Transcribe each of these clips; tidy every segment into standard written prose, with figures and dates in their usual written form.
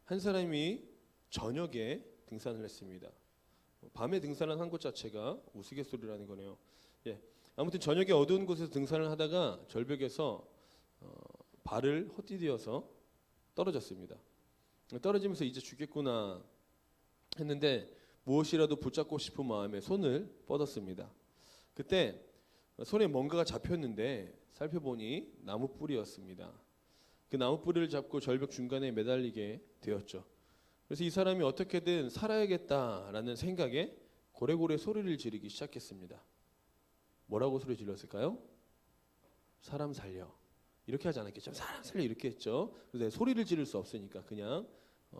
한 사람이 저녁에 등산을 했습니다. 밤에 등산을 한 곳 자체가 우스갯소리라는 거네요. 예. 아무튼 저녁에 어두운 곳에서 등산을 하다가 절벽에서 발을 헛디뎌서 떨어졌습니다. 떨어지면서 이제 죽겠구나 했는데 무엇이라도 붙잡고 싶은 마음에 손을 뻗었습니다. 그때 손에 뭔가가 잡혔는데 살펴보니 나무 뿌리였습니다. 그 나무 뿌리를 잡고 절벽 중간에 매달리게 되었죠. 그래서 이 사람이 어떻게든 살아야겠다라는 생각에 고래고래 소리를 지르기 시작했습니다. 뭐라고 소리 질렀을까요? 사람 살려. 이렇게 하지 않았겠죠. 사람 살려 이렇게 했죠. 그런데 소리를 지를 수 없으니까 그냥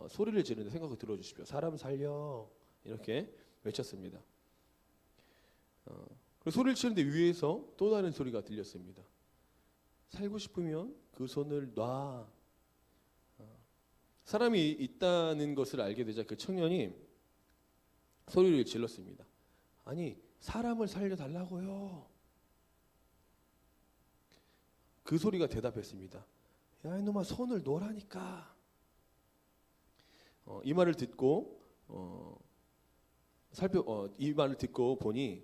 소리를 지르는데 생각을 들어주십시오. 사람 살려. 이렇게 외쳤습니다. 그리고 소리를 치는데 위에서 또 다른 소리가 들렸습니다. 살고 싶으면 그 손을 놔. 사람이 있다는 것을 알게 되자 그 청년이 소리를 질렀습니다. 아니, 사람을 살려달라고요. 그 소리가 대답했습니다. 야, 이놈아, 손을 놓으라니까. 이 말을 듣고 이 말을 듣고 보니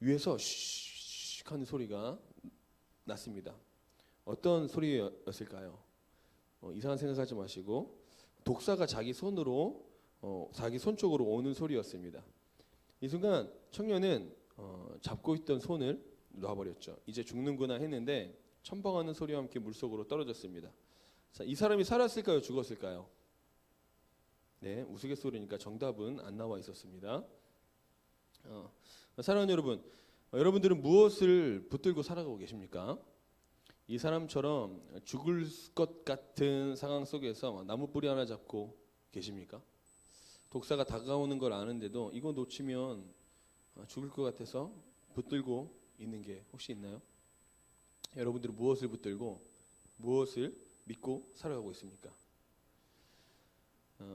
위에서 쉬쉬 하는 소리가 났습니다. 어떤 소리였을까요? 이상한 생각하지 마시고 독사가 자기 손으로 자기 손 쪽으로 오는 소리였습니다. 이 순간 청년은 잡고 있던 손을 놔버렸죠. 이제 죽는구나 했는데 첨벙하는 소리와 함께 물속으로 떨어졌습니다. 자, 이 사람이 살았을까요? 죽었을까요? 네, 우스갯소리니까 정답은 안 나와 있었습니다. 사랑하는 여러분, 여러분들은 무엇을 붙들고 살아가고 계십니까? 이 사람처럼 죽을 것 같은 상황 속에서 나무 뿌리 하나 잡고 계십니까? 독사가 다가오는 걸 아는데도 이거 놓치면 죽을 것 같아서 붙들고 있는 게 혹시 있나요? 여러분들은 무엇을 붙들고 무엇을 믿고 살아가고 있습니까?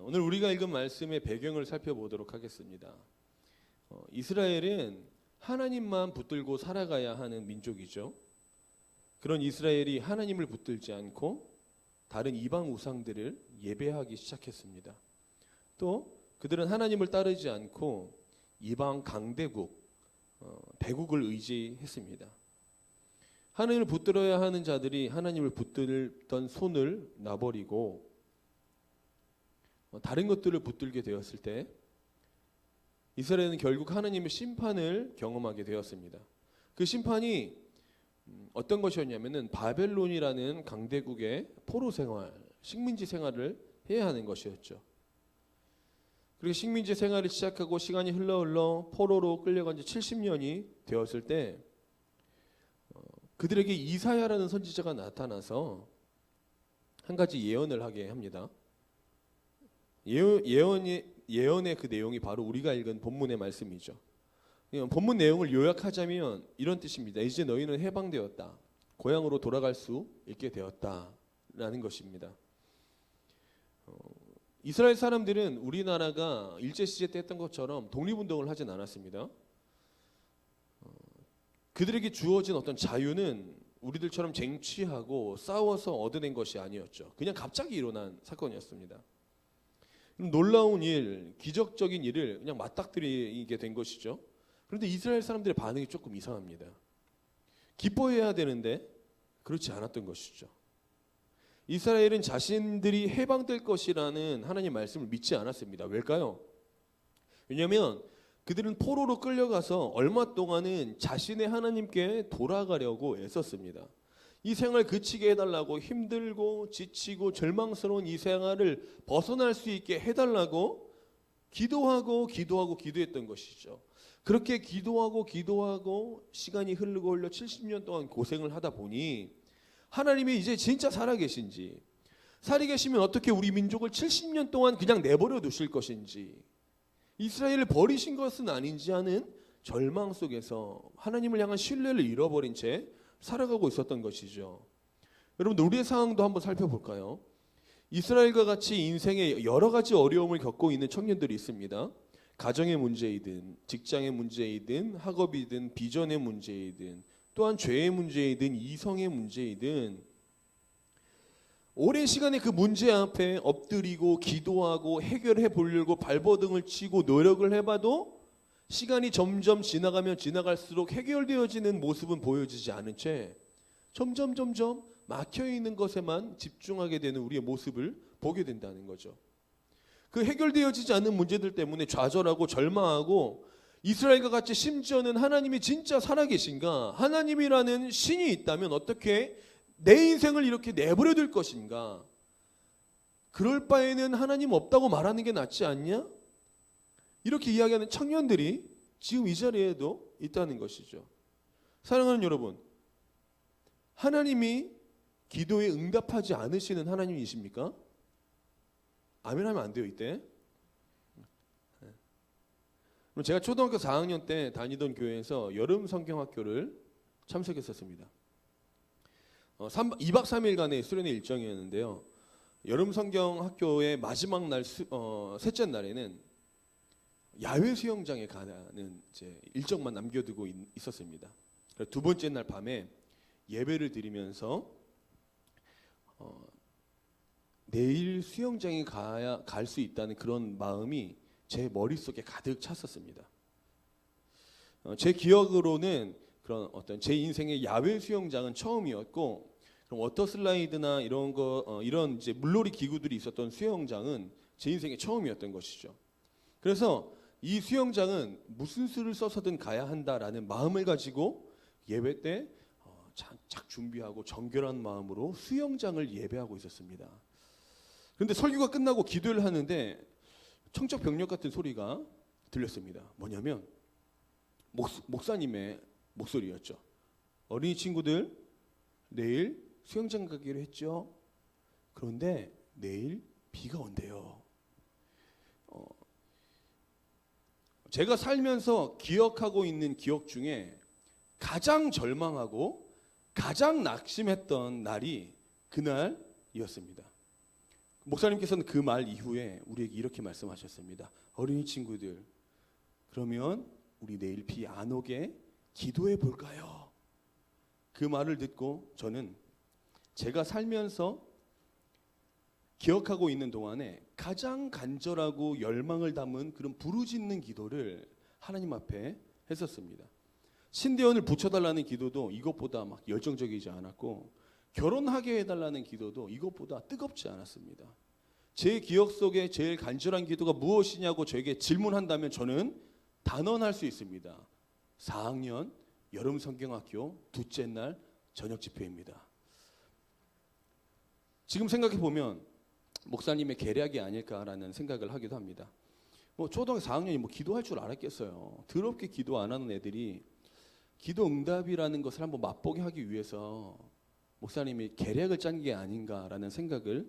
오늘 우리가 읽은 말씀의 배경을 살펴보도록 하겠습니다. 이스라엘은 하나님만 붙들고 살아가야 하는 민족이죠. 그런 이스라엘이 하나님을 붙들지 않고 다른 이방 우상들을 예배하기 시작했습니다. 또 그들은 하나님을 따르지 않고 이방 강대국, 배국을 의지했습니다. 하나님을 붙들어야 하는 자들이 하나님을 붙들던 손을 놔버리고 다른 것들을 붙들게 되었을 때 이스라엘은 결국 하나님의 심판을 경험하게 되었습니다. 그 심판이 어떤 것이었냐면은 바벨론이라는 강대국의 포로 생활, 식민지 생활을 해야 하는 것이었죠. 그리고 식민지 생활을 시작하고 시간이 흘러 포로로 끌려간 지 70년이 되었을 때 그들에게 이사야라는 선지자가 나타나서 한 가지 예언을 하게 합니다. 예언의 그 내용이 바로 우리가 읽은 본문의 말씀이죠. 본문 내용을 요약하자면 이런 뜻입니다. 이제 너희는 해방되었다. 고향으로 돌아갈 수 있게 되었다라는 것입니다. 이스라엘 사람들은 우리나라가 일제시대 때 했던 것처럼 독립운동을 하진 않았습니다. 그들에게 주어진 어떤 자유는 우리들처럼 쟁취하고 싸워서 얻어낸 것이 아니었죠. 그냥 갑자기 일어난 사건이었습니다. 놀라운 일, 기적적인 일을 그냥 맞닥뜨리게 된 것이죠. 그런데 이스라엘 사람들의 반응이 조금 이상합니다. 기뻐해야 되는데 그렇지 않았던 것이죠. 이스라엘은 자신들이 해방될 것이라는 하나님의 말씀을 믿지 않았습니다. 왜일까요? 왜냐하면 그들은 포로로 끌려가서 얼마 동안은 자신의 하나님께 돌아가려고 애썼습니다. 이 생활 그치게 해달라고 힘들고 지치고 절망스러운 이 생활을 벗어날 수 있게 해달라고 기도했던 것이죠. 그렇게 기도하고 시간이 흘러 70년 동안 고생을 하다 보니 하나님이 이제 진짜 살아계신지, 살아계시면 어떻게 우리 민족을 70년 동안 그냥 내버려 두실 것인지, 이스라엘을 버리신 것은 아닌지 하는 절망 속에서 하나님을 향한 신뢰를 잃어버린 채 살아가고 있었던 것이죠. 여러분, 우리의 상황도 한번 살펴볼까요? 이스라엘과 같이 인생에 여러 가지 어려움을 겪고 있는 청년들이 있습니다. 가정의 문제이든 직장의 문제이든 학업이든 비전의 문제이든 또한 죄의 문제이든 이성의 문제이든 오랜 시간에 그 문제 앞에 엎드리고 기도하고 해결해 보려고 발버둥을 치고 노력을 해봐도 시간이 점점 지나가면 지나갈수록 해결되어지는 모습은 보여지지 않은 채 점점 막혀있는 것에만 집중하게 되는 우리의 모습을 보게 된다는 거죠. 그 해결되어지지 않는 문제들 때문에 좌절하고 절망하고 이스라엘과 같이 심지어는 하나님이 진짜 살아계신가, 하나님이라는 신이 있다면 어떻게 내 인생을 이렇게 내버려 둘 것인가, 그럴 바에는 하나님 없다고 말하는 게 낫지 않냐, 이렇게 이야기하는 청년들이 지금 이 자리에도 있다는 것이죠. 사랑하는 여러분, 하나님이 기도에 응답하지 않으시는 하나님이십니까? 아멘 하면 안 돼요 이때. 제가 초등학교 4학년 때 다니던 교회에서 여름 성경학교를 참석했었습니다. 2박 3일간의 수련회 일정이었는데요. 여름 성경학교의 마지막 날 셋째 날에는 야외 수영장에 가는 이제 일정만 남겨두고 있었습니다. 두 번째 날 밤에 예배를 드리면서 내일 수영장에 갈 수 있다는 그런 마음이 제 머릿속에 가득 찼었습니다. 제 기억으로는 그런 어떤 제 인생의 야외 수영장은 처음이었고, 그럼 워터 슬라이드나 이런 이제 물놀이 기구들이 있었던 수영장은 제 인생의 처음이었던 것이죠. 그래서 이 수영장은 무슨 수를 써서든 가야 한다라는 마음을 가지고 예배 때 착 준비하고 정결한 마음으로 수영장을 예배하고 있었습니다. 그런데 설교가 끝나고 기도를 하는데 청적병력 같은 소리가 들렸습니다. 뭐냐면 목사님의 목소리였죠. 어린이 친구들 내일 수영장 가기로 했죠. 그런데 내일 비가 온대요. 제가 살면서 기억하고 있는 기억 중에 가장 절망하고 가장 낙심했던 날이 그날이었습니다. 목사님께서는 그 말 이후에 우리에게 이렇게 말씀하셨습니다. 어린이 친구들, 그러면 우리 내일 비 안 오게 기도해 볼까요? 그 말을 듣고 저는 제가 살면서 기억하고 있는 동안에 가장 간절하고 열망을 담은 그런 부르짖는 기도를 하나님 앞에 했었습니다. 신대원을 붙여달라는 기도도 이것보다 막 열정적이지 않았고, 결혼하게 해달라는 기도도 이것보다 뜨겁지 않았습니다. 제 기억 속에 제일 간절한 기도가 무엇이냐고 저에게 질문한다면 저는 단언할 수 있습니다. 4학년 여름 성경학교 둘째 날 저녁 집회입니다. 지금 생각해 보면 목사님의 계략이 아닐까라는 생각을 하기도 합니다. 초등학교 4학년이 기도할 줄 알았겠어요. 더럽게 기도 안 하는 애들이 기도 응답이라는 것을 한번 맛보게 하기 위해서 목사님이 계략을 짠 게 아닌가라는 생각을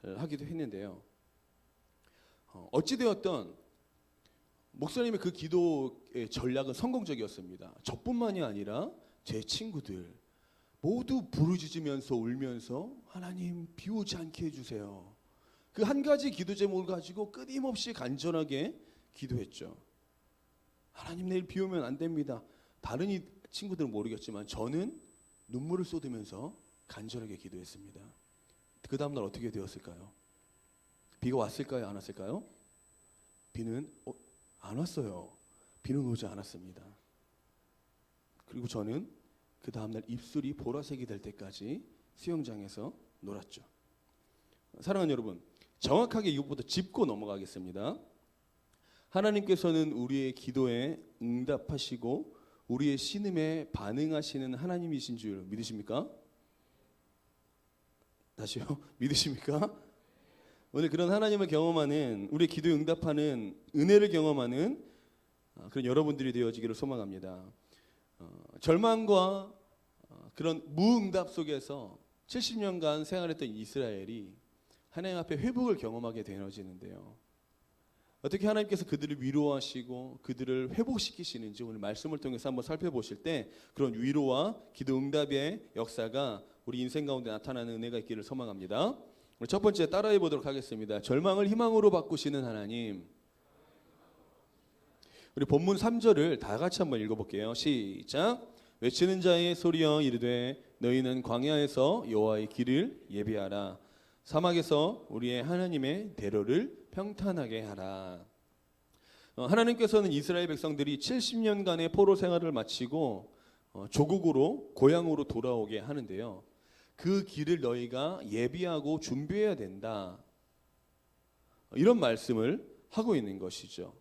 하기도 했는데요. 어찌되었던 목사님의 그 기도의 전략은 성공적이었습니다. 저뿐만이 아니라 제 친구들 모두 부르짖으면서 울면서 하나님 비 오지 않게 해주세요. 그 한 가지 기도 제목을 가지고 끊임없이 간절하게 기도했죠. 하나님 내일 비 오면 안 됩니다. 다른 친구들은 모르겠지만 저는 눈물을 쏟으면서 간절하게 기도했습니다. 그 다음날 어떻게 되었을까요? 비가 왔을까요? 안 왔을까요? 비는 안 왔어요. 비는 오지 않았습니다. 그리고 저는 그 다음날 입술이 보라색이 될 때까지 수영장에서 놀았죠. 사랑하는 여러분, 정확하게 이것부터 짚고 넘어가겠습니다. 하나님께서는 우리의 기도에 응답하시고 우리의 신음에 반응하시는 하나님이신 줄 믿으십니까? 다시요? 믿으십니까? 오늘 그런 하나님을 경험하는, 우리의 기도에 응답하는 은혜를 경험하는 그런 여러분들이 되어지기를 소망합니다. 절망과 그런 무응답 속에서 70년간 생활했던 이스라엘이 하나님 앞에 회복을 경험하게 되어지는데요. 어떻게 하나님께서 그들을 위로하시고 그들을 회복시키시는지 오늘 말씀을 통해서 한번 살펴보실 때 그런 위로와 기도 응답의 역사가 우리 인생 가운데 나타나는 은혜가 있기를 소망합니다. 우리 첫 번째 따라해 보도록 하겠습니다. 절망을 희망으로 바꾸시는 하나님. 우리 본문 3절을 다 같이 한번 읽어볼게요. 시작. 외치는 자의 소리여 이르되 너희는 광야에서 여호와의 길을 예비하라. 사막에서 우리의 하나님의 대로를 평탄하게 하라. 하나님께서는 이스라엘 백성들이 70년간의 포로 생활을 마치고 조국으로 고향으로 돌아오게 하는데요. 그 길을 너희가 예비하고 준비해야 된다. 이런 말씀을 하고 있는 것이죠.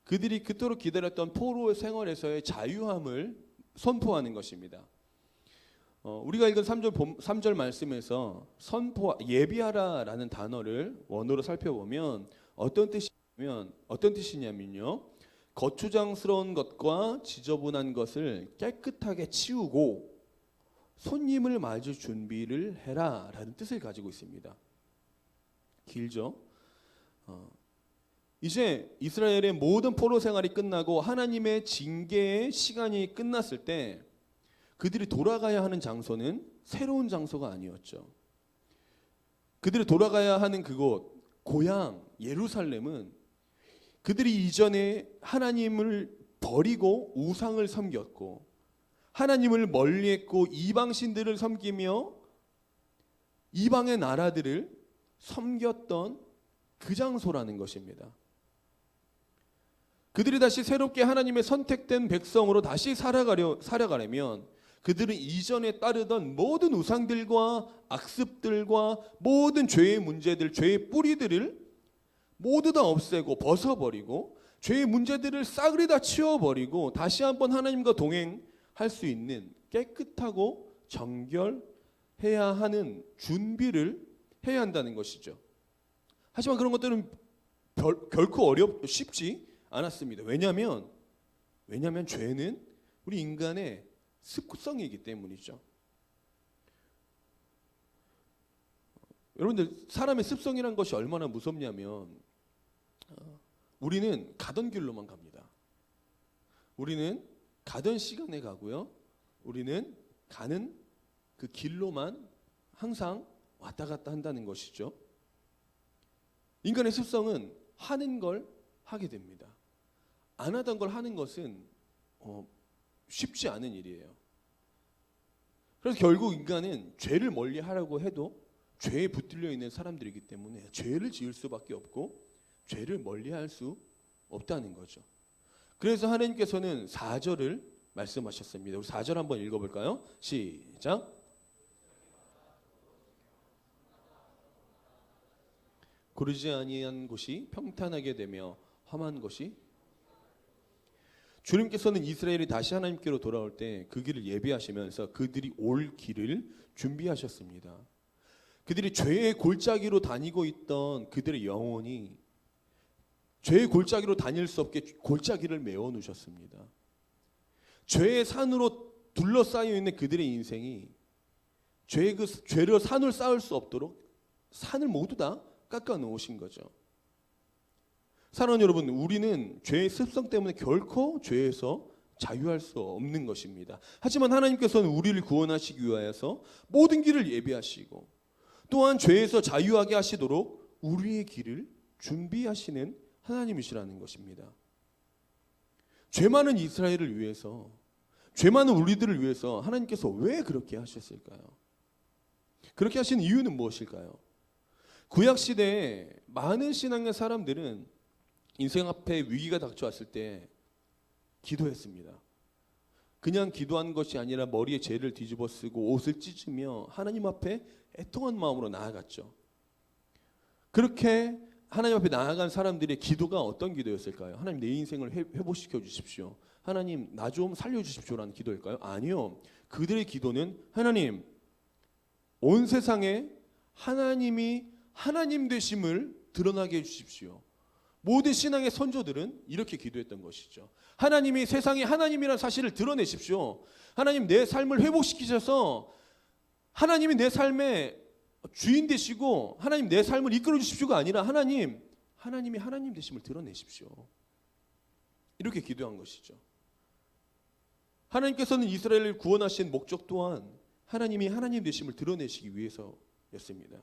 그들이 그토록 기다렸던 포로 생활에서의 자유함을 선포하는 것입니다. 우리가 읽은 3절 말씀에서 예비하라라는 단어를 원어로 살펴보면 어떤 뜻이냐면요. 거추장스러운 것과 지저분한 것을 깨끗하게 치우고 손님을 맞을 준비를 해라라는 뜻을 가지고 있습니다. 길죠? 이제 이스라엘의 모든 포로 생활이 끝나고 하나님의 징계의 시간이 끝났을 때 그들이 돌아가야 하는 장소는 새로운 장소가 아니었죠. 그들이 돌아가야 하는 그곳, 고향 예루살렘은 그들이 이전에 하나님을 버리고 우상을 섬겼고 하나님을 멀리했고 이방신들을 섬기며 이방의 나라들을 섬겼던 그 장소라는 것입니다. 그들이 다시 새롭게 하나님의 선택된 백성으로 다시 살아가려면 그들은 이전에 따르던 모든 우상들과 악습들과 모든 죄의 문제들, 죄의 뿌리들을 모두 다 없애고 벗어버리고 죄의 문제들을 싸그리 다 치워버리고 다시 한번 하나님과 동행할 수 있는 깨끗하고 정결해야 하는 준비를 해야 한다는 것이죠. 하지만 그런 것들은 결코 쉽지 않았습니다. 왜냐하면 죄는 우리 인간의 습성이기 때문이죠. 여러분들 사람의 습성이란 것이 얼마나 무섭냐면 우리는 가던 길로만 갑니다. 우리는 가던 시간에 가고요. 우리는 가는 그 길로만 항상 왔다 갔다 한다는 것이죠. 인간의 습성은 하는 걸 하게 됩니다. 안 하던 걸 하는 것은 쉽지 않은 일이에요. 그래서 결국 인간은 죄를 멀리 하려고 해도 죄에 붙들려 있는 사람들이기 때문에 죄를 지을 수밖에 없고 죄를 멀리 할 수 없다는 거죠. 그래서 하나님께서는 4절을 말씀하셨습니다. 우리 4절 한번 읽어볼까요? 시작. 고르지 아니한 곳이 평탄하게 되며 험한 곳이 주님께서는 이스라엘이 다시 하나님께로 돌아올 때 그 길을 예비하시면서 그들이 올 길을 준비하셨습니다. 그들이 죄의 골짜기로 다니고 있던 그들의 영혼이 죄의 골짜기로 다닐 수 없게 골짜기를 메워 놓으셨습니다. 죄의 산으로 둘러싸여 있는 그들의 인생이 죄로 산을 쌓을 수 없도록 산을 모두 다 깎아 놓으신 거죠. 사랑하는 여러분, 우리는 죄의 습성 때문에 결코 죄에서 자유할 수 없는 것입니다. 하지만 하나님께서는 우리를 구원하시기 위하여서 모든 길을 예비하시고 또한 죄에서 자유하게 하시도록 우리의 길을 준비하시는 하나님이시라는 것입니다. 죄 많은 이스라엘을 위해서, 죄 많은 우리들을 위해서 하나님께서 왜 그렇게 하셨을까요? 그렇게 하신 이유는 무엇일까요? 구약시대에 많은 신앙의 사람들은 인생 앞에 위기가 닥쳐왔을 때 기도했습니다. 그냥 기도한 것이 아니라 머리에 죄를 뒤집어 쓰고 옷을 찢으며 하나님 앞에 애통한 마음으로 나아갔죠. 그렇게 하나님 앞에 나아간 사람들의 기도가 어떤 기도였을까요? 하나님 내 인생을 회복시켜 주십시오. 하나님 나 좀 살려주십시오라는 기도일까요? 아니요. 그들의 기도는 하나님 온 세상에 하나님이 하나님 되심을 드러나게 해주십시오. 모든 신앙의 선조들은 이렇게 기도했던 것이죠. 하나님이 세상에 하나님이라는 사실을 드러내십시오. 하나님 내 삶을 회복시키셔서 하나님이 내 삶의 주인 되시고 하나님 내 삶을 이끌어 주십시오가 아니라 하나님이 하나님 되심을 드러내십시오. 이렇게 기도한 것이죠. 하나님께서는 이스라엘을 구원하신 목적 또한 하나님이 하나님 되심을 드러내시기 위해서였습니다.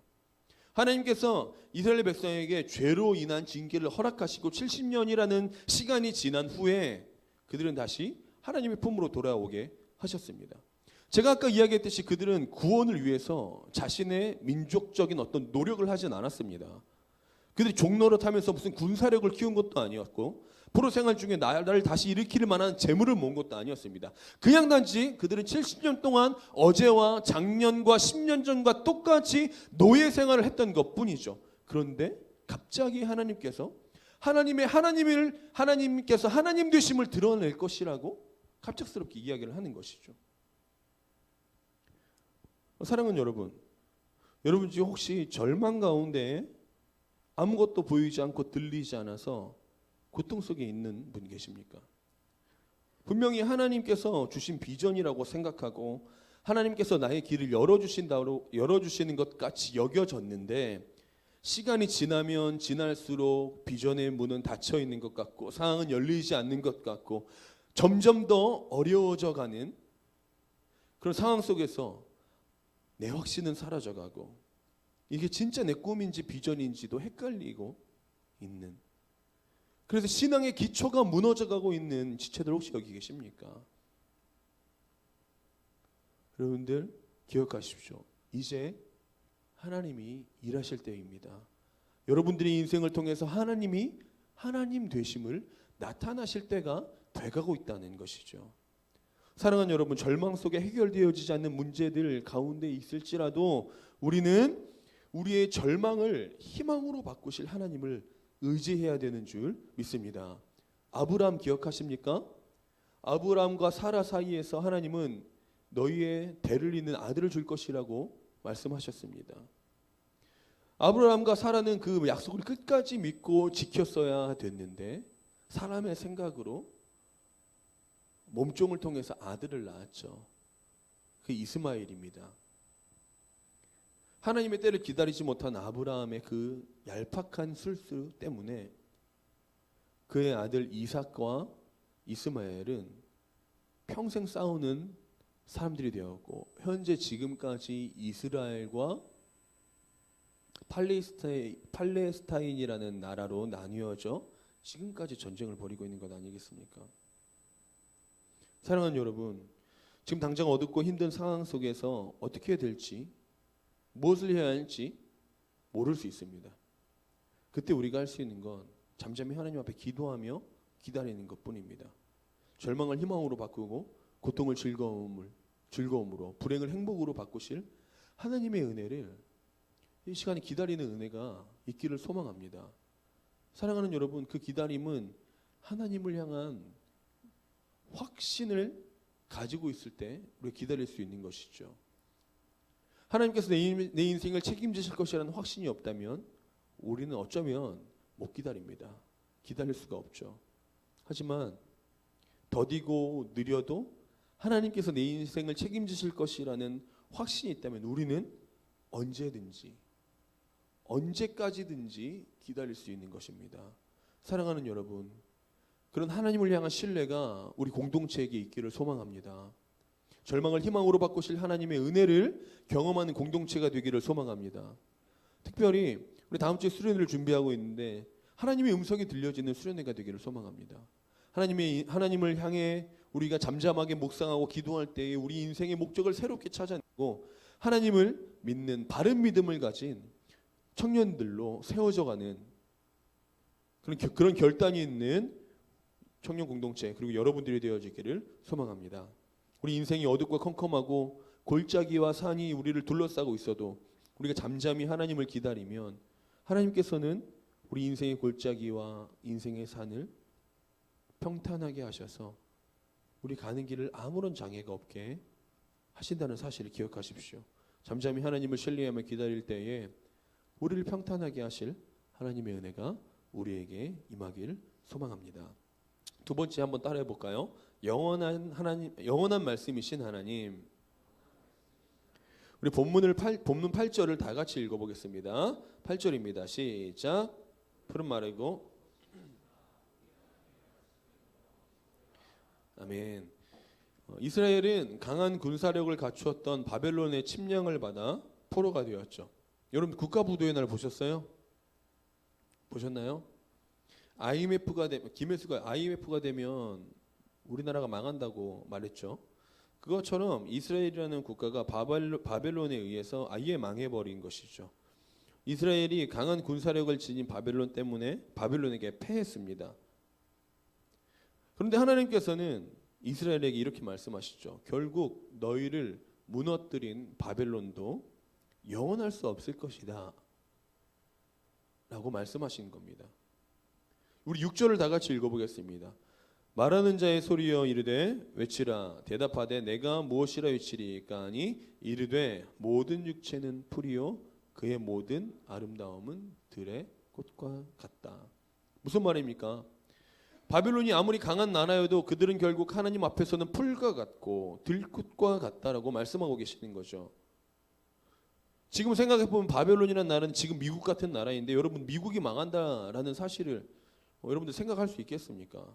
하나님께서 이스라엘 백성에게 죄로 인한 징계를 허락하시고 70년이라는 시간이 지난 후에 그들은 다시 하나님의 품으로 돌아오게 하셨습니다. 제가 아까 이야기했듯이 그들은 구원을 위해서 자신의 민족적인 어떤 노력을 하진 않았습니다. 그들이 종노릇하면서 무슨 군사력을 키운 것도 아니었고 포로 생활 중에 나라를 다시 일으킬 만한 재물을 모은 것도 아니었습니다. 그냥 단지 그들은 70년 동안 어제와 작년과 10년 전과 똑같이 노예 생활을 했던 것뿐이죠. 그런데 갑자기 하나님께서 하나님께서 하나님 되심을 드러낼 것이라고 갑작스럽게 이야기를 하는 것이죠. 사랑하는 여러분 지금 혹시 절망 가운데 아무것도 보이지 않고 들리지 않아서 고통 속에 있는 분 계십니까? 분명히 하나님께서 주신 비전이라고 생각하고 하나님께서 나의 길을 열어주시는 것 같이 여겨졌는데 시간이 지나면 지날수록 비전의 문은 닫혀 있는 것 같고 상황은 열리지 않는 것 같고 점점 더 어려워져 가는 그런 상황 속에서 내 확신은 사라져가고 이게 진짜 내 꿈인지 비전인지도 헷갈리고 있는, 그래서 신앙의 기초가 무너져가고 있는 지체들 혹시 여기 계십니까? 여러분들 기억하십시오. 이제 하나님이 일하실 때입니다. 여러분들의 인생을 통해서 하나님이 하나님 되심을 나타나실 때가 돼가고 있다는 것이죠. 사랑하는 여러분, 절망 속에 해결되어지지 않는 문제들 가운데 있을지라도 우리는 우리의 절망을 희망으로 바꾸실 하나님을 의지해야 되는 줄 믿습니다. 아브라함 기억하십니까? 아브라함과 사라 사이에서 하나님은 너희의 대를 잇는 아들을 줄 것이라고 말씀하셨습니다. 아브라함과 사라는 그 약속을 끝까지 믿고 지켰어야 됐는데 사람의 생각으로 몸종을 통해서 아들을 낳았죠. 그 이스마엘입니다. 하나님의 때를 기다리지 못한 아브라함의 그 얄팍한 술수 때문에 그의 아들 이삭과 이스마엘은 평생 싸우는 사람들이 되었고 현재 지금까지 이스라엘과 팔레스타인이라는 나라로 나뉘어져 지금까지 전쟁을 벌이고 있는 것 아니겠습니까? 사랑하는 여러분, 지금 당장 어둡고 힘든 상황 속에서 어떻게 해야 될지, 무엇을 해야 할지 모를 수 있습니다. 그때 우리가 할 수 있는 건 잠잠히 하나님 앞에 기도하며 기다리는 것뿐입니다. 절망을 희망으로 바꾸고 고통을 즐거움으로, 불행을 행복으로 바꾸실 하나님의 은혜를 이 시간에 기다리는 은혜가 있기를 소망합니다. 사랑하는 여러분, 그 기다림은 하나님을 향한 확신을 가지고 있을 때 우리가 기다릴 수 있는 것이죠. 하나님께서 내 인생을 책임지실 것이라는 확신이 없다면 우리는 어쩌면 못 기다립니다. 기다릴 수가 없죠. 하지만 더디고 느려도 하나님께서 내 인생을 책임지실 것이라는 확신이 있다면 우리는 언제까지든지 기다릴 수 있는 것입니다. 사랑하는 여러분, 그런 하나님을 향한 신뢰가 우리 공동체에게 있기를 소망합니다. 절망을 희망으로 바꾸실 하나님의 은혜를 경험하는 공동체가 되기를 소망합니다. 특별히 우리 다음 주에 수련회를 준비하고 있는데 하나님의 음성이 들려지는 수련회가 되기를 소망합니다. 하나님을 향해 우리가 잠잠하게 묵상하고 기도할 때에 우리 인생의 목적을 새롭게 찾아내고 하나님을 믿는 바른 믿음을 가진 청년들로 세워져가는 그런 결단이 있는 청년 공동체, 그리고 여러분들이 되어지기를 소망합니다. 우리 인생이 어둡고 컴컴하고 골짜기와 산이 우리를 둘러싸고 있어도 우리가 잠잠히 하나님을 기다리면 하나님께서는 우리 인생의 골짜기와 인생의 산을 평탄하게 하셔서 우리 가는 길을 아무런 장애가 없게 하신다는 사실을 기억하십시오. 잠잠히 하나님을 신뢰하며 기다릴 때에 우리를 평탄하게 하실 하나님의 은혜가 우리에게 임하길 소망합니다. 두 번째 한번 따라해 볼까요? 영원한 말씀이신 하나님. 우리 본문 8절을 다 같이 읽어보겠습니다. 8절입니다. 시작. 푸른 말이고 아멘. 이스라엘은 강한 군사력을 갖추었던 바벨론의 침략을 받아 포로가 되었죠. 여러분 국가부도의 날 보셨어요? 보셨나요? 김혜수가 IMF가 되면 우리나라가 망한다고 말했죠. 그것처럼 이스라엘이라는 국가가 바벨론에 의해서 아예 망해버린 것이죠. 이스라엘이 강한 군사력을 지닌 바벨론 때문에 바벨론에게 패했습니다. 그런데 하나님께서는 이스라엘에게 이렇게 말씀하시죠. 결국 너희를 무너뜨린 바벨론도 영원할 수 없을 것이다 라고 말씀하신 겁니다. 우리 6절을 다 같이 읽어보겠습니다. 말하는 자의 소리여 이르되 외치라. 대답하되 내가 무엇이라 외치리까 하니 이르되 모든 육체는 풀이요 그의 모든 아름다움은 들의 꽃과 같다. 무슨 말입니까? 바벨론이 아무리 강한 나라여도 그들은 결국 하나님 앞에서는 풀과 같고 들꽃과 같다라고 말씀하고 계시는 거죠. 지금 생각해보면 바벨론이라는 나라는 지금 미국 같은 나라인데 여러분 미국이 망한다라는 사실을 여러분들 생각할 수 있겠습니까?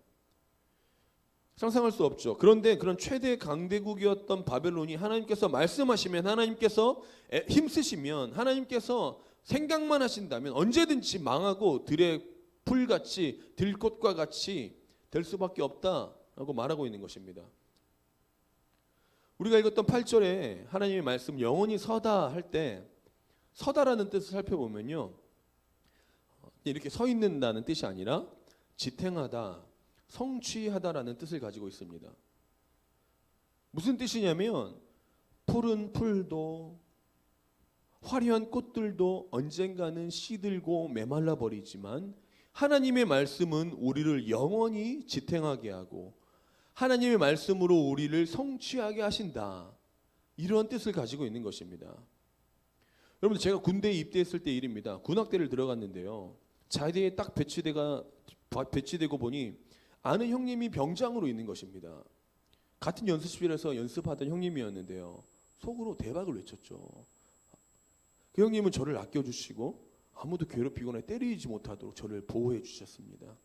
상상할 수 없죠. 그런데 그런 최대 강대국이었던 바벨론이 하나님께서 말씀하시면, 하나님께서 힘쓰시면, 하나님께서 생각만 하신다면 언제든지 망하고 들의 풀같이 들꽃과 같이 될 수밖에 없다라고 말하고 있는 것입니다. 우리가 읽었던 8절에 하나님의 말씀 영원히 서다 할 때 서다라는 뜻을 살펴보면요, 이렇게 서 있는다는 뜻이 아니라 지탱하다, 성취하다라는 뜻을 가지고 있습니다. 무슨 뜻이냐면 푸른 풀도 화려한 꽃들도 언젠가는 시들고 메말라 버리지만 하나님의 말씀은 우리를 영원히 지탱하게 하고 하나님의 말씀으로 우리를 성취하게 하신다. 이런 뜻을 가지고 있는 것입니다. 여러분, 제가 군대에 입대했을 때 일입니다. 군악대를 들어갔는데요. 자대에 딱 배치되고 보니 아는 형님이 병장으로 있는 것입니다. 같은 연습실에서 연습하던 형님이었는데요. 속으로 대박을 외쳤죠. 그 형님은 저를 아껴주시고 아무도 괴롭히거나 때리지 못하도록 저를 보호해 주셨습니다.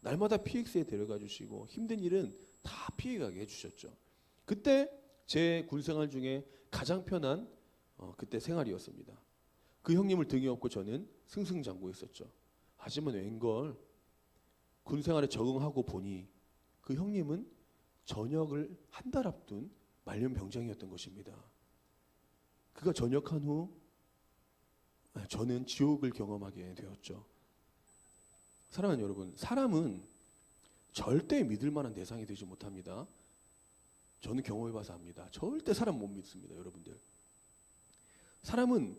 날마다 PX에 데려가 주시고 힘든 일은 다 피해가게 해주셨죠. 그때 제 군생활 중에 가장 편한 그때 생활이었습니다. 그 형님을 등에 업고 저는 승승장구했었죠. 하지만 웬걸 군생활에 적응하고 보니 그 형님은 전역을 한 달 앞둔 말년병장이었던 것입니다. 그가 전역한 후 저는 지옥을 경험하게 되었죠. 사랑하는 여러분, 사람은 절대 믿을 만한 대상이 되지 못합니다. 저는 경험해봐서 압니다. 절대 사람 못 믿습니다. 여러분들, 사람은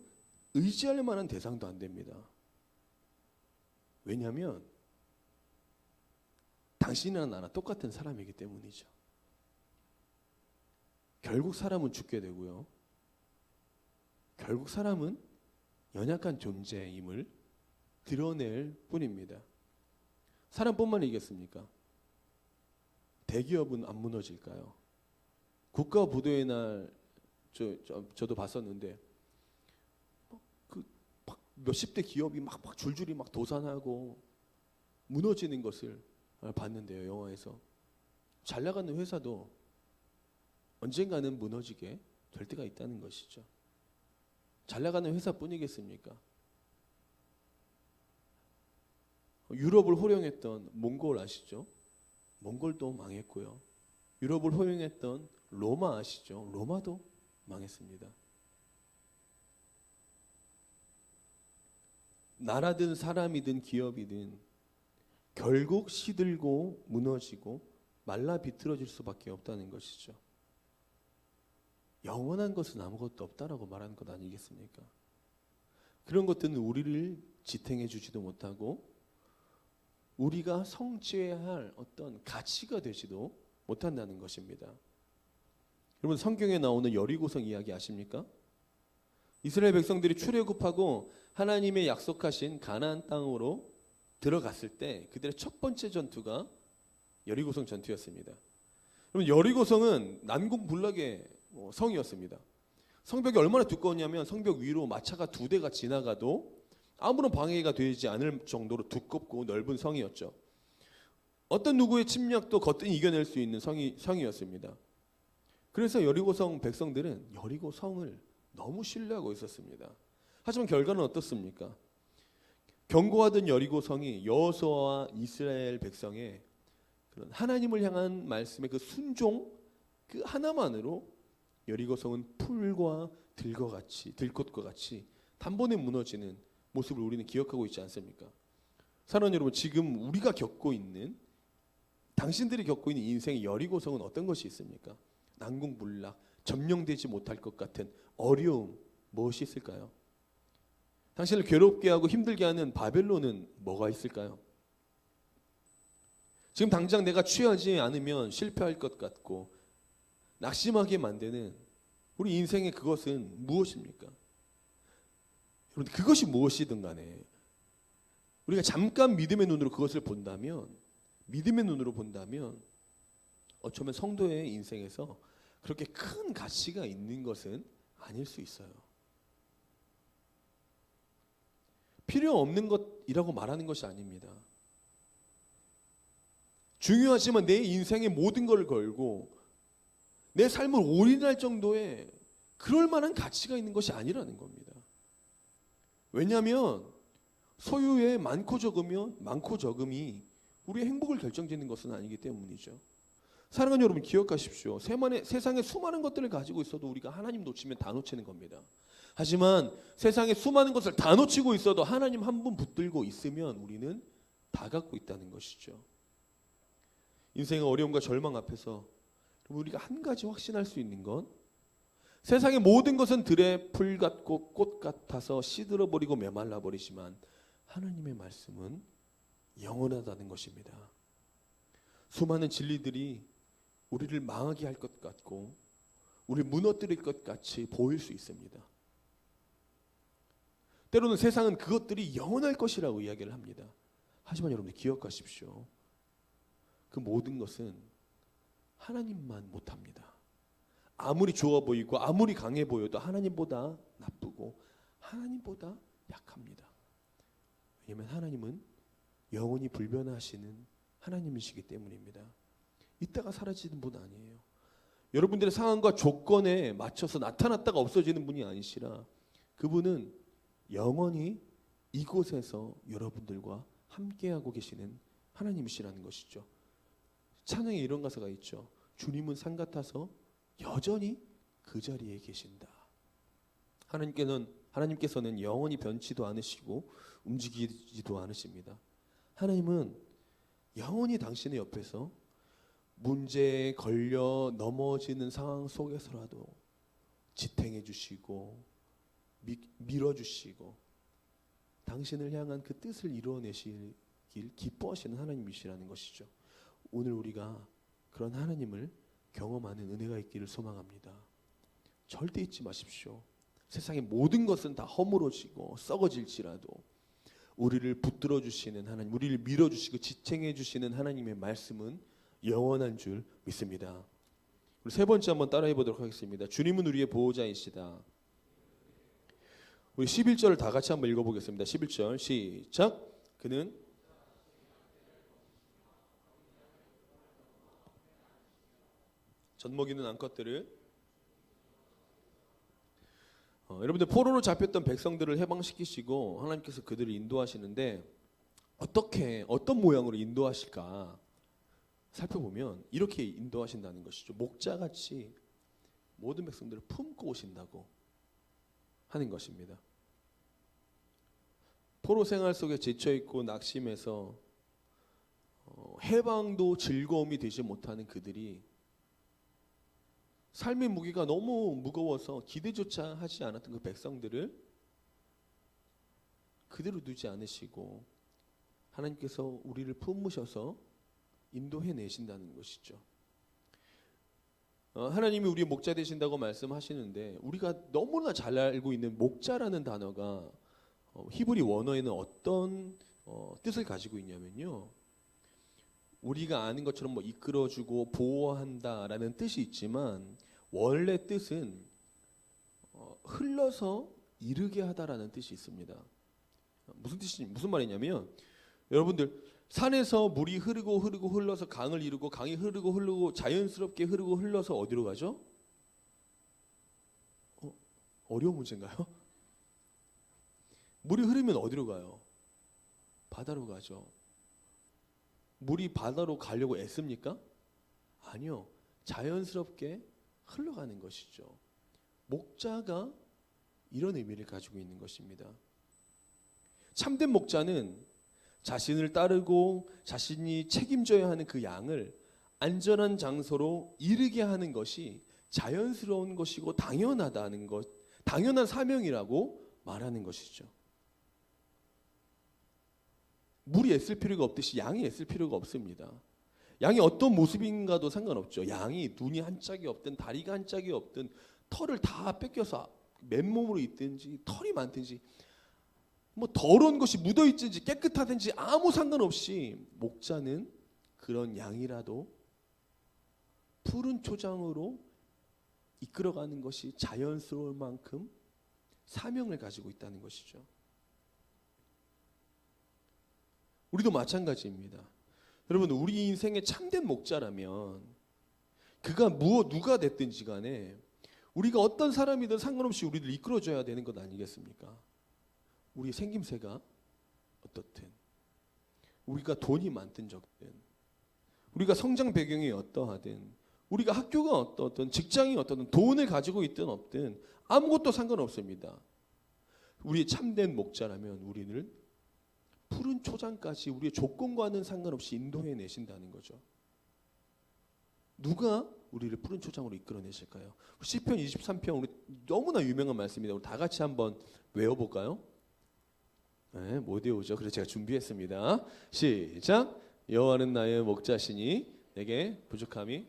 의지할 만한 대상도 안 됩니다. 왜냐하면 당신이나 나나 똑같은 사람이기 때문이죠. 결국 사람은 죽게 되고요. 결국 사람은 연약한 존재임을 드러낼 뿐입니다. 사람뿐만 이겠습니까? 대기업은 안 무너질까요? 국가 부도의 날 저도 봤었는데 그 몇십 대 기업이 막 줄줄이 막 도산하고 무너지는 것을 봤는데요. 영화에서 잘 나가는 회사도 언젠가는 무너지게 될 때가 있다는 것이죠. 잘 나가는 회사뿐이겠습니까? 유럽을 호령했던 몽골 아시죠? 몽골도 망했고요. 유럽을 호령했던 로마 아시죠? 로마도 망했습니다. 나라든 사람이든 기업이든 결국 시들고 무너지고 말라 비틀어질 수밖에 없다는 것이죠. 영원한 것은 아무것도 없다라고 말하는 것 아니겠습니까? 그런 것들은 우리를 지탱해 주지도 못하고 우리가 성취해야 할 어떤 가치가 되지도 못한다는 것입니다. 여러분, 성경에 나오는 여리고성 이야기 아십니까? 이스라엘 백성들이 출애굽하고 하나님의 약속하신 가나안 땅으로 들어갔을 때 그들의 첫 번째 전투가 여리고성 전투였습니다. 여러분, 여리고성은 난공불락의 성이었습니다. 성벽이 얼마나 두꺼웠냐면 성벽 위로 마차가 2대가 지나가도 아무런 방해가 되지 않을 정도로 두껍고 넓은 성이었죠. 어떤 누구의 침략도 거뜬히 이겨낼 수 있는 성이었습니다. 그래서 여리고성 백성들은 여리고성을 너무 신뢰하고 있었습니다. 하지만 결과는 어떻습니까? 견고하던 여리고성이 여호수아와 이스라엘 백성의 그런 하나님을 향한 말씀의 그 순종, 그 하나만으로 여리고성은 풀과 들꽃과 같이 단번에 무너지는 모습을 우리는 기억하고 있지 않습니까? 사랑하는 여러분, 지금 우리가 겪고 있는, 당신들이 겪고 있는 인생의 여리고성은 어떤 것이 있습니까? 난공불락, 점령되지 못할 것 같은 어려움, 무엇이 있을까요? 당신을 괴롭게 하고 힘들게 하는 바벨론은 뭐가 있을까요? 지금 당장 내가 취하지 않으면 실패할 것 같고 낙심하게 만드는 우리 인생의 그것은 무엇입니까? 여러분, 그것이 무엇이든 간에 우리가 잠깐 믿음의 눈으로 그것을 본다면, 믿음의 눈으로 본다면 어쩌면 성도의 인생에서 그렇게 큰 가치가 있는 것은 아닐 수 있어요. 필요 없는 것이라고 말하는 것이 아닙니다. 중요하지만 내 인생의 모든 걸 걸고 내 삶을 올인할 정도의 그럴 만한 가치가 있는 것이 아니라는 겁니다. 왜냐하면 소유의 많고 적음이 우리의 행복을 결정짓는 것은 아니기 때문이죠. 사랑하는 여러분, 기억하십시오. 세상에 수많은 것들을 가지고 있어도 우리가 하나님 놓치면 다 놓치는 겁니다. 하지만 세상에 수많은 것을 다 놓치고 있어도 하나님 한 분 붙들고 있으면 우리는 다 갖고 있다는 것이죠. 인생의 어려움과 절망 앞에서 우리가 한 가지 확신할 수 있는 건, 세상의 모든 것은 들의 풀 같고 꽃 같아서 시들어버리고 메말라버리지만 하나님의 말씀은 영원하다는 것입니다. 수많은 진리들이 우리를 망하게 할 것 같고 우리를 무너뜨릴 것 같이 보일 수 있습니다. 때로는 세상은 그것들이 영원할 것이라고 이야기를 합니다. 하지만 여러분들 기억하십시오. 그 모든 것은 하나님만 못합니다. 아무리 좋아 보이고 아무리 강해 보여도 하나님보다 나쁘고 하나님보다 약합니다. 왜냐하면 하나님은 영원히 불변하시는 하나님이시기 때문입니다. 있다가 사라지는 분 아니에요. 여러분들의 상황과 조건에 맞춰서 나타났다가 없어지는 분이 아니시라 그분은 영원히 이곳에서 여러분들과 함께하고 계시는 하나님이시라는 것이죠. 찬양에 이런 가사가 있죠. 주님은 산 같아서 여전히 그 자리에 계신다. 하나님께서는 영원히 변치도 않으시고 움직이지도 않으십니다. 하나님은 영원히 당신의 옆에서 문제에 걸려 넘어지는 상황 속에서라도 지탱해 주시고 밀어주시고 당신을 향한 그 뜻을 이루어내시길 기뻐하시는 하나님이시라는 것이죠. 오늘 우리가 그런 하나님을 경험하는 은혜가 있기를 소망합니다. 절대 잊지 마십시오. 세상의 모든 것은 다 허물어지고 썩어질지라도 우리를 붙들어 주시는 하나님, 우리를 밀어주시고 지탱해 주시는 하나님의 말씀은 영원한 줄 믿습니다. 우리 세 번째 한번 따라해 보도록 하겠습니다. 주님은 우리의 보호자이시다. 우리 11절을 다 같이 한번 읽어보겠습니다. 11절 시작. 그는 젖먹이는 암컷들을 여러분들 포로로 잡혔던 백성들을 해방시키시고 하나님께서 그들을 인도하시는데 어떤 모양으로 인도하실까 살펴보면 이렇게 인도하신다는 것이죠. 목자같이 모든 백성들을 품고 오신다고 하는 것입니다. 포로 생활 속에 지쳐있고 낙심해서 해방도 즐거움이 되지 못하는 그들이 삶의 무게가 너무 무거워서 기대조차 하지 않았던 그 백성들을 그대로 두지 않으시고 하나님께서 우리를 품으셔서 인도해 내신다는 것이죠. 하나님이 우리의 목자 되신다고 말씀하시는데 우리가 너무나 잘 알고 있는 목자라는 단어가 히브리 원어에는 어떤 뜻을 가지고 있냐면요. 우리가 아는 것처럼 이끌어주고 보호한다라는 뜻이 있지만 원래 뜻은 흘러서 이르게 하다라는 뜻이 있습니다. 무슨 말이냐면 여러분들 산에서 물이 흐르고 흘러서 강을 이루고 강이 흐르고 자연스럽게 흐르고 흘러서 어디로 가죠? 어려운 문제인가요? 물이 흐르면 어디로 가요? 바다로 가죠. 물이 바다로 가려고 애씁니까? 아니요. 자연스럽게 흘러가는 것이죠. 목자가 이런 의미를 가지고 있는 것입니다. 참된 목자는 자신을 따르고 자신이 책임져야 하는 그 양을 안전한 장소로 이르게 하는 것이 자연스러운 것이고 당연하다는 것, 당연한 사명이라고 말하는 것이죠. 물이 애쓸 필요가 없듯이 양이 애쓸 필요가 없습니다. 양이 어떤 모습인가도 상관없죠. 양이 눈이 한 짝이 없든 다리가 한 짝이 없든 털을 다 뺏겨서 맨몸으로 있든지 털이 많든지 뭐 더러운 것이 묻어 있든지 깨끗하든지 아무 상관없이 목자는 그런 양이라도 푸른 초장으로 이끌어가는 것이 자연스러울 만큼 사명을 가지고 있다는 것이죠. 우리도 마찬가지입니다. 여러분, 우리 인생의 참된 목자라면 그가 누가 됐든지 간에 우리가 어떤 사람이든 상관없이 우리를 이끌어줘야 되는 것 아니겠습니까? 우리의 생김새가 어떻든, 우리가 돈이 많든 적든, 우리가 성장 배경이 어떠하든, 우리가 학교가 어떠든, 직장이 어떠든, 돈을 가지고 있든 없든 아무것도 상관없습니다. 우리의 참된 목자라면 우리를 푸른 초장까지 우리의 조건과는 상관없이 인도해 내신다는 거죠. 누가 우리를 푸른 초장으로 이끌어내실까요? 시편 23편 우리 너무나 유명한 말씀입니다. 우리 다 같이 한번 외워볼까요? 네, 못 외우죠. 그래서 제가 준비했습니다. 시작. 여호와는 나의 목자시니 내게 부족함이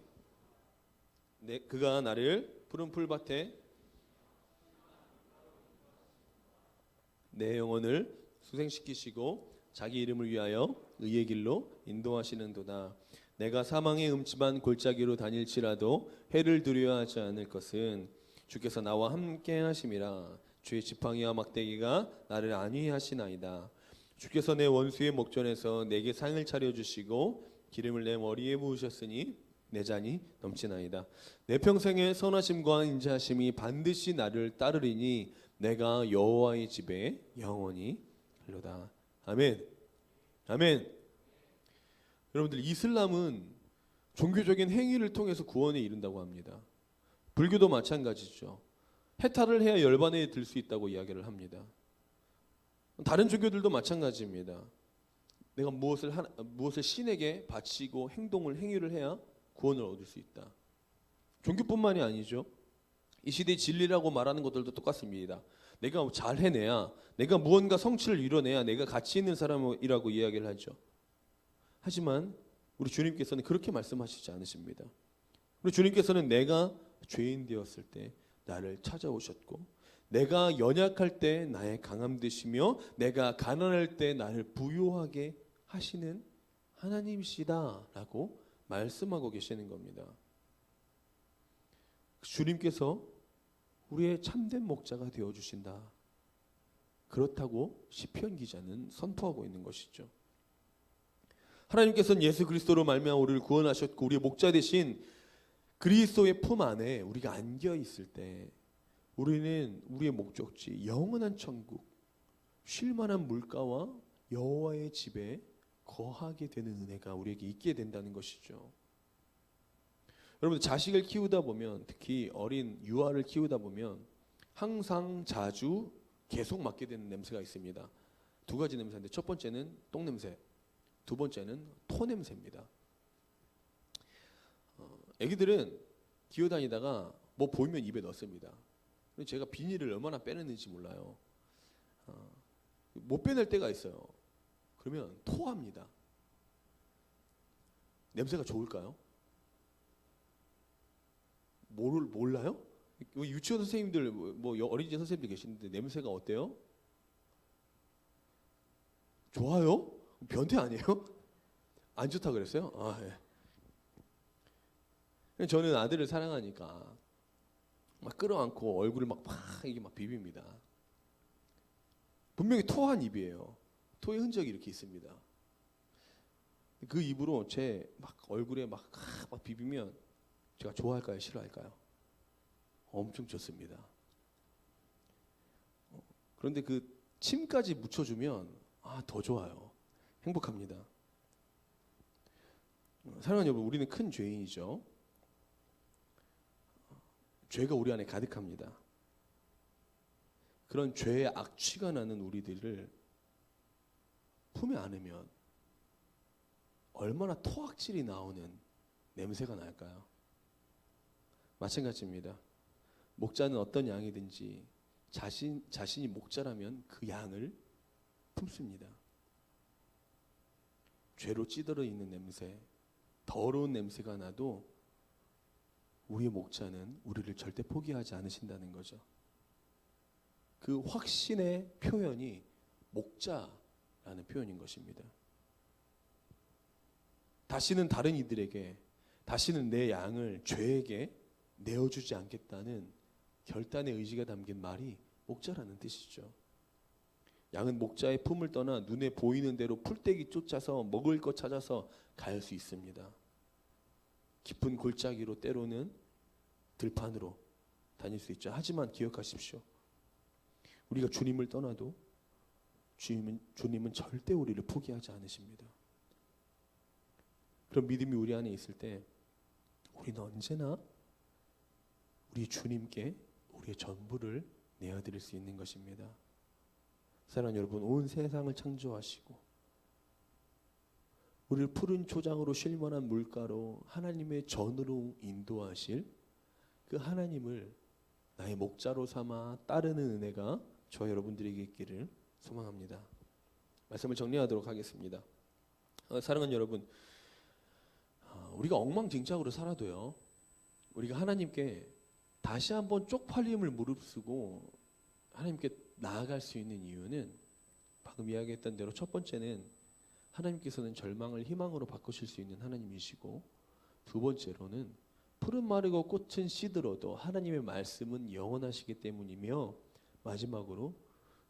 그가 나를 푸른 풀밭에 내 영혼을 수생시키시고 자기 이름을 위하여 의의 길로 인도하시는도다. 내가 사망의 음침한 골짜기로 다닐지라도 해를 두려워하지 않을 것은 주께서 나와 함께 하심이라. 주의 지팡이와 막대기가 나를 안위하시나이다. 주께서 내 원수의 목전에서 내게 상을 차려주시고 기름을 내 머리에 부으셨으니 내 잔이 넘치나이다. 내 평생의 선하심과 인자하심이 반드시 나를 따르리니 내가 여호와의 집에 영원히 일로다. 아멘. 아멘. 여러분들, 이슬람은 종교적인 행위를 통해서 구원에 이른다고 합니다. 불교도 마찬가지죠. 해탈을 해야 열반에 들 수 있다고 이야기를 합니다. 다른 종교들도 마찬가지입니다. 내가 무엇을 신에게 바치고 행위를 해야 구원을 얻을 수 있다. 종교뿐만이 아니죠. 이 시대의 진리라고 말하는 것들도 똑같습니다. 내가 잘 해내야, 내가 무언가 성취를 이뤄내야 내가 가치 있는 사람이라고 이야기를 하죠. 하지만 우리 주님께서는 그렇게 말씀하시지 않으십니다. 우리 주님께서는 내가 죄인 되었을 때 나를 찾아오셨고, 내가 연약할 때 나의 강함 되시며, 내가 가난할 때 나를 부유하게 하시는 하나님이시다라고 말씀하고 계시는 겁니다. 주님께서 우리의 참된 목자가 되어주신다. 그렇다고 시편 기자는 선포하고 있는 것이죠. 하나님께서는 예수 그리스도로 말미암아 우리를 구원하셨고 우리의 목자 되신 그리스도의 품 안에 우리가 안겨 있을 때 우리는 우리의 목적지 영원한 천국, 쉴만한 물가와 여호와의 집에 거하게 되는 은혜가 우리에게 있게 된다는 것이죠. 여러분, 자식을 키우다 보면, 특히 어린 유아를 키우다 보면 항상 자주 계속 맡게 되는 냄새가 있습니다. 두 가지 냄새인데, 첫 번째는 똥 냄새, 두 번째는 토 냄새입니다. 애기들은 기어다니다가 뭐 보이면 입에 넣습니다. 제가 비닐을 얼마나 빼내는지 몰라요. 못 빼낼 때가 있어요. 그러면 토합니다. 냄새가 좋을까요? 몰라요? 유치원 선생님들, 뭐 어린이집 선생님들 계시는데 냄새가 어때요? 좋아요? 변태 아니에요? 안 좋다 그랬어요? 예. 저는 아들을 사랑하니까 막 끌어안고 얼굴을 이게 막 비빕니다. 분명히 토한 입이에요. 토의 흔적이 이렇게 있습니다. 그 입으로 제 막 얼굴에 막 비비면 제가 좋아할까요? 싫어할까요? 엄청 좋습니다. 그런데 그 침까지 묻혀주면 더 좋아요. 행복합니다. 사랑하는 여러분, 우리는 큰 죄인이죠. 죄가 우리 안에 가득합니다. 그런 죄의 악취가 나는 우리들을 품에 안으면 얼마나 토악질이 나오는 냄새가 날까요? 마찬가지입니다. 목자는 어떤 양이든지 자신이 목자라면 그 양을 품습니다. 죄로 찌들어 있는 냄새, 더러운 냄새가 나도 우리의 목자는 우리를 절대 포기하지 않으신다는 거죠. 그 확신의 표현이 목자라는 표현인 것입니다. 다시는 다른 이들에게, 다시는 내 양을 죄에게 내어주지 않겠다는 결단의 의지가 담긴 말이 목자라는 뜻이죠. 양은 목자의 품을 떠나 눈에 보이는 대로 풀떼기 쫓아서 먹을 것 찾아서 갈 수 있습니다. 깊은 골짜기로 때로는 들판으로 다닐 수 있죠. 하지만 기억하십시오. 우리가 주님을 떠나도 주님은 절대 우리를 포기하지 않으십니다. 그런 믿음이 우리 안에 있을 때 우리는 언제나 우리 주님께 우리의 전부를 내어드릴 수 있는 것입니다. 사랑하는 여러분, 온 세상을 창조하시고 우리를 푸른 초장으로 쉴 만한 물가로 하나님의 전으로 인도하실 그 하나님을 나의 목자로 삼아 따르는 은혜가 저와 여러분들에게 있기를 소망합니다. 말씀을 정리하도록 하겠습니다. 사랑하는 여러분, 우리가 엉망진창으로 살아도요, 우리가 하나님께 다시 한번 쪽팔림을 무릅쓰고 하나님께 나아갈 수 있는 이유는 방금 이야기했던 대로 첫 번째는 하나님께서는 절망을 희망으로 바꾸실 수 있는 하나님이시고, 두 번째로는 푸른 마르고 꽃은 시들어도 하나님의 말씀은 영원하시기 때문이며, 마지막으로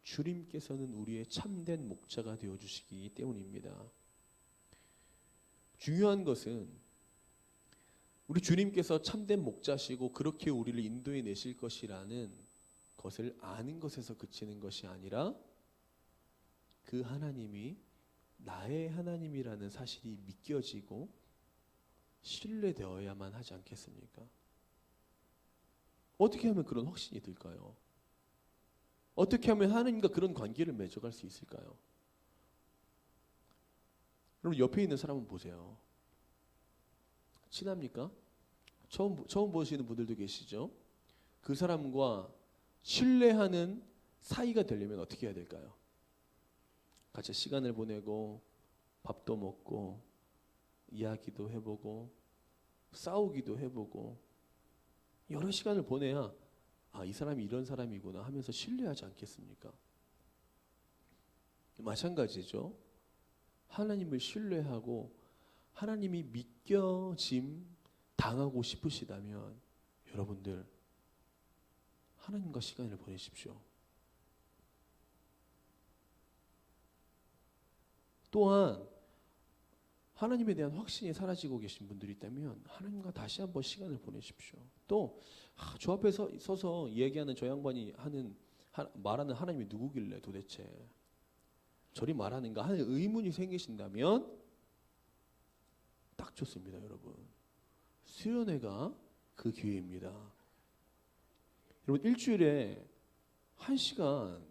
주님께서는 우리의 참된 목자가 되어주시기 때문입니다. 중요한 것은 우리 주님께서 참된 목자시고 그렇게 우리를 인도해 내실 것이라는 것을 아는 것에서 그치는 것이 아니라 그 하나님이 나의 하나님이라는 사실이 믿겨지고 신뢰되어야만 하지 않겠습니까? 어떻게 하면 그런 확신이 들까요? 어떻게 하면 하나님과 그런 관계를 맺어갈 수 있을까요? 여러분, 옆에 있는 사람은 보세요. 친합니까? 처음 보시는 분들도 계시죠? 그 사람과 신뢰하는 사이가 되려면 어떻게 해야 될까요? 같이 시간을 보내고 밥도 먹고 이야기도 해보고 싸우기도 해보고 여러 시간을 보내야 이 사람이 이런 사람이구나 하면서 신뢰하지 않겠습니까? 마찬가지죠. 하나님을 신뢰하고 하나님이 믿겨짐 당하고 싶으시다면 여러분들 하나님과 시간을 보내십시오. 또한 하나님에 대한 확신이 사라지고 계신 분들이 있다면 하나님과 다시 한번 시간을 보내십시오. 또 저 앞에 서서 얘기하는 저 양반이 말하는 하나님이 누구길래 도대체 저리 말하는가 하는 의문이 생기신다면 딱 좋습니다. 여러분, 수련회가 그 기회입니다. 여러분, 일주일에 1시간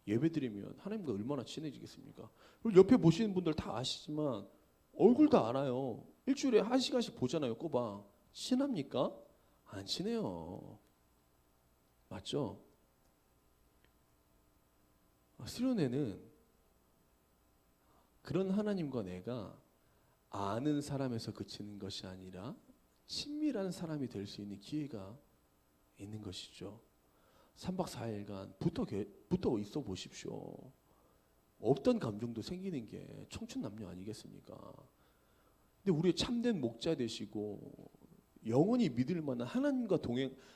예배드리면 하나님과 얼마나 친해지겠습니까? 그리고 옆에 보시는 분들 다 아시지만 얼굴 다 알아요. 일주일에 1시간씩 보잖아요. 꼬박. 친합니까? 안 친해요. 맞죠? 수련회는 그런 하나님과 내가 아는 사람에서 그치는 것이 아니라 친밀한 사람이 될 수 있는 기회가 있는 것이죠. 3박 4일간 붙어 있어 보십시오. 없던 감정도 생기는 게 청춘 남녀 아니겠습니까? 근데 우리의 참된 목자 되시고 영원히 믿을 만한 하나님과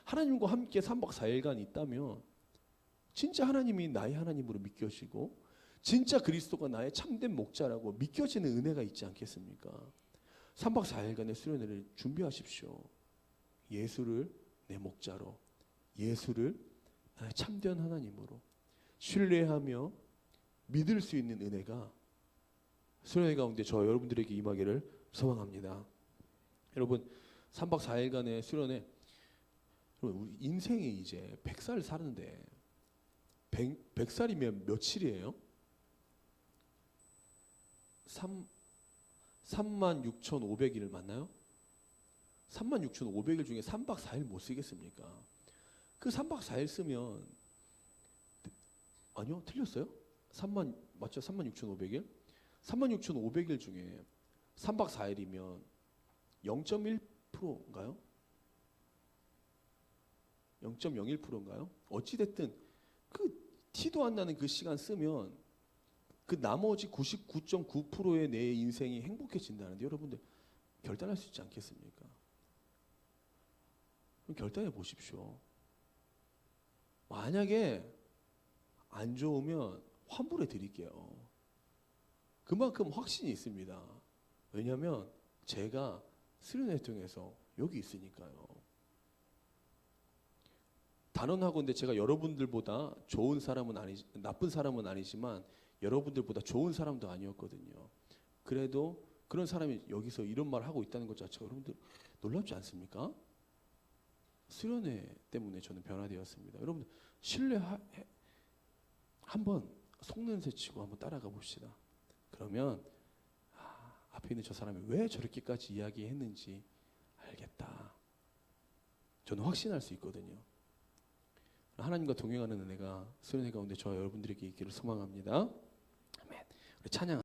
하나님과 함께 3박 4일간 있다면 진짜 하나님이 나의 하나님으로 믿겨지고 진짜 그리스도가 나의 참된 목자라고 믿겨지는 은혜가 있지 않겠습니까? 3박 4일간의 수련회를 준비하십시오. 예수를 내 목자로, 예수를 나의 참된 하나님으로 신뢰하며 믿을 수 있는 은혜가 수련회 가운데 저 여러분들에게 임하기를 소망합니다. 여러분, 3박 4일간의 수련회 여러분, 우리 인생이 이제 100살 사는데 100살이면 며칠이에요? 36,500일 맞나요? 36,500일 중에 3박 4일 못 쓰겠습니까? 그 3박 4일 쓰면 아니요, 틀렸어요? 맞죠? 36,500일? 36,500일 중에 3박 4일이면 0.1%인가요? 0.01%인가요? 어찌됐든 그 티도 안 나는 그 시간 쓰면 그 나머지 99.9%의 내 인생이 행복해진다는데 여러분들 결단할 수 있지 않겠습니까? 그럼 결단해 보십시오. 만약에 안 좋으면 환불해 드릴게요. 그만큼 확신이 있습니다. 왜냐하면 제가 수련회 통해서 여기 있으니까요. 단언하건대 제가 여러분들보다 좋은 사람은 나쁜 사람은 아니지만 여러분들보다 좋은 사람도 아니었거든요. 그래도 그런 사람이 여기서 이런 말을 하고 있다는 것 자체가 여러분들 놀랍지 않습니까? 수련회 때문에 저는 변화되었습니다. 여러분들 한번 속는새 치고 한번 따라가 봅시다. 그러면 앞에 있는 저 사람이 왜 저렇게까지 이야기했는지 알겠다. 저는 확신할 수 있거든요. 하나님과 동행하는 은혜가 수련회 가운데 저와 여러분들에게 있기를 소망합니다. 아멘. 우리 찬양.